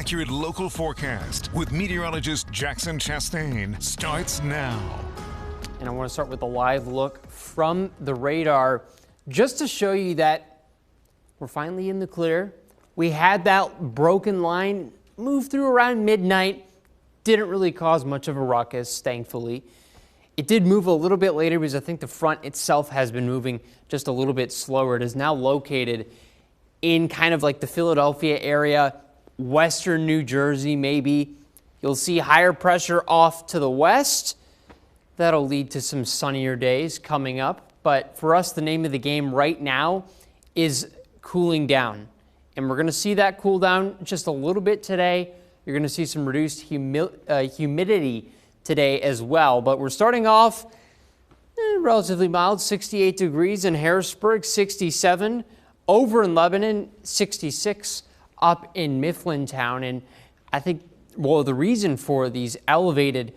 accurate local forecast with meteorologist Jackson Chastain starts now. And I want to start with a live look from the radar just to show you that we're finally in the clear. We had that broken line move through around midnight. Didn't really cause much of a ruckus, thankfully. It did move a little bit later because I think the front itself has been moving just a little bit slower. It is now located in kind of like the Philadelphia area, western New Jersey maybe. You'll see higher pressure off to the west. That'll lead to some sunnier days coming up. But for us, the name of the game right now is cooling down. And we're going to see that cool down just a little bit today. You're going to see some reduced humidity today as well. But we're starting off relatively mild, 68 degrees in Harrisburg, 67. Over in Lebanon, 66 up in Mifflintown. And I think, well, the reason for these elevated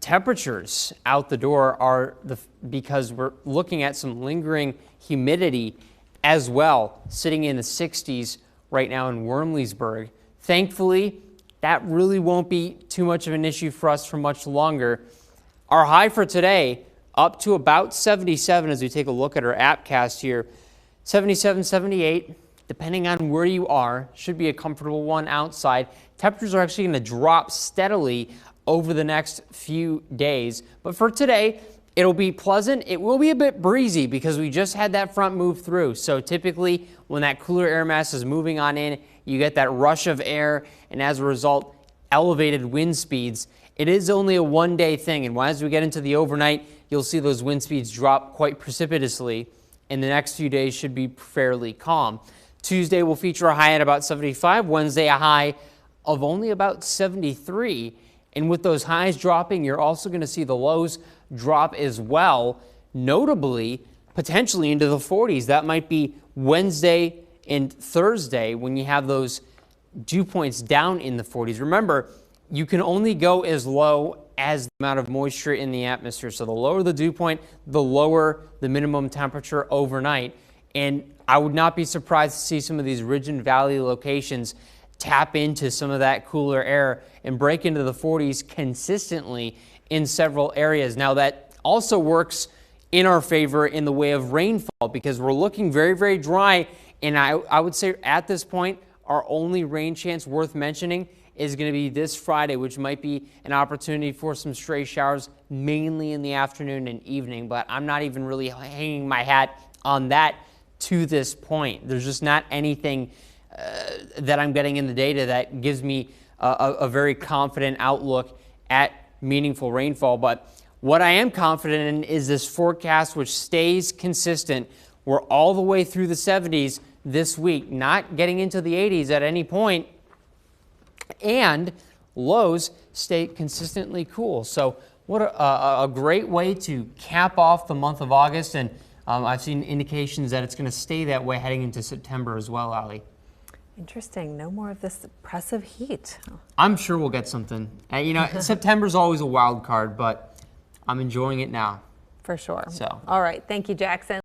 temperatures out the door are because we're looking at some lingering humidity as well, sitting in the 60s right now in Wormleysburg. Thankfully, that really won't be too much of an issue for us for much longer. Our high for today up to about 77 as we take a look at our appcast here. 77, 78, depending on where you are, should be a comfortable one outside. Temperatures are actually going to drop steadily over the next few days. But for today, it'll be pleasant. It will be a bit breezy because we just had that front move through. So typically when that cooler air mass is moving on in, you get that rush of air and as a result, elevated wind speeds. It is only a one-day thing. And as we get into the overnight, you'll see those wind speeds drop quite precipitously. And the next few days should be fairly calm. Tuesday will feature a high at about 75. Wednesday, a high of only about 73. And with those highs dropping, you're also going to see the lows drop as well, notably, potentially into the 40s. That might be Wednesday and Thursday when you have those dew points down in the 40s. Remember, you can only go as low as the amount of moisture in the atmosphere. So the lower the dew point, the lower the minimum temperature overnight. And I would not be surprised to see some of these ridge and valley locations tap into some of that cooler air and break into the 40s consistently in several areas. Now that also works in our favor in the way of rainfall because we're looking very, very dry. And I would say at this point, our only rain chance worth mentioning is going to be this Friday, which might be an opportunity for some stray showers, mainly in the afternoon and evening. But I'm not even really hanging my hat on that to this point. There's just not anything that I'm getting in the data that gives me a very confident outlook at meaningful rainfall. But what I am confident in is this forecast, which stays consistent. We're all the way through the 70s this week, not getting into the 80s at any point. And lows stay consistently cool. So what a great way to cap off the month of August. And I've seen indications that it's going to stay that way heading into September as well, Ali. Interesting. No more of this oppressive heat. I'm sure we'll get something. You know, September's always a wild card, but I'm enjoying it now. For sure. So. All right. Thank you, Jackson.